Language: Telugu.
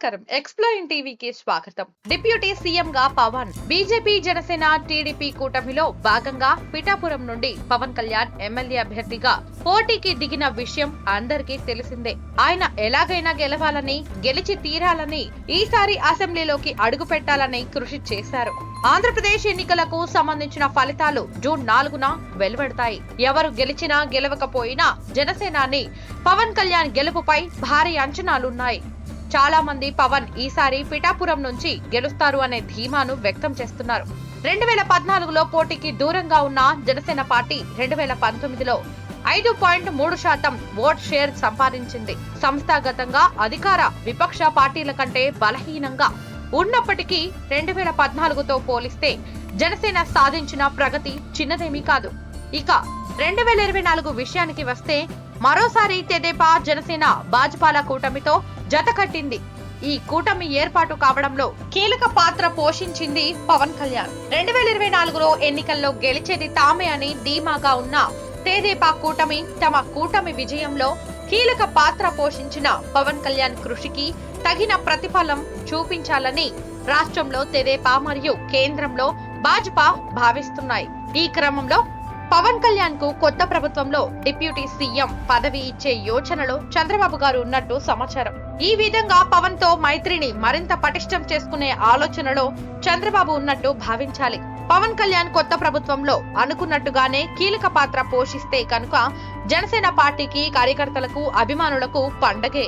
నమస్కారం. ఎక్స్ప్లోరింగ్ టీవీకి స్వాగతం. డిప్యూటీ సీఎం గా పవన్. బీజేపీ జనసేన టీడీపీ కూటమిలో భాగంగా పిఠాపురం నుండి పవన్ కళ్యాణ్ ఎమ్మెల్యే అభ్యర్థిగా పోటీకి దిగిన విషయం అందరికీ తెలిసిందే. ఆయన ఎలాగైనా గెలవాలని, గెలిచి తీరాలని, ఈసారి అసెంబ్లీలోకి అడుగు పెట్టాలని కృషి చేశారు. ఆంధ్రప్రదేశ్ ఎన్నికలకు సంబంధించిన ఫలితాలు జూన్ 4న వెలువడతాయి. ఎవరు గెలిచినా గెలవకపోయినా జనసేనాని పవన్ కళ్యాణ్ గెలుపుపై భారీ అంచనాలున్నాయి. చాలా మంది పవన్ ఈసారి పిఠాపురం నుంచి గెలుస్తారు అనే ధీమాను వ్యక్తం చేస్తున్నారు. 2014లో పోటీకి దూరంగా ఉన్న జనసేన పార్టీ 2019లో 5.3% ఓట్ షేర్ సంపాదించింది. సంస్థాగతంగా అధికార విపక్ష పార్టీల కంటే బలహీనంగా ఉన్నప్పటికీ 2014తో పోలిస్తే జనసేన సాధించిన ప్రగతి చిన్నదేమీ కాదు. ఇక 2024 విషయానికి వస్తే మరోసారి తెదేపా జనసేన భాజపాల కూటమితో జత కట్టింది. ఈ కూటమి ఏర్పాటు కావడంలో కీలక పాత్ర పోషించింది పవన్ కళ్యాణ్. 2024లో ఎన్నికల్లో గెలిచేది తామే అని ధీమాగా ఉన్న తెదేపా కూటమి తమ కూటమి విజయంలో కీలక పాత్ర పోషించిన పవన్ కళ్యాణ్ కృషికి తగిన ప్రతిఫలం చూపించాలని రాష్ట్రంలో తెదేపా మరియు కేంద్రంలో భాజపా భావిస్తున్నాయి. ఈ క్రమంలో పవన్ కళ్యాణ్ కు కొత్త ప్రభుత్వంలో డిప్యూటీ సీఎం పదవి ఇచ్చే యోచనలో చంద్రబాబు గారు ఉన్నట్టు సమాచారం. ఈ విధంగా పవన్ తో మైత్రిని మరింత పటిష్టం చేసుకునే ఆలోచనలో చంద్రబాబు ఉన్నట్టు భావించాలి. పవన్ కళ్యాణ్ కొత్త ప్రభుత్వంలో అనుకున్నట్టుగానే కీలక పాత్ర పోషిస్తే కనుక జనసేన పార్టీకి, కార్యకర్తలకు, అభిమానులకు పండగే.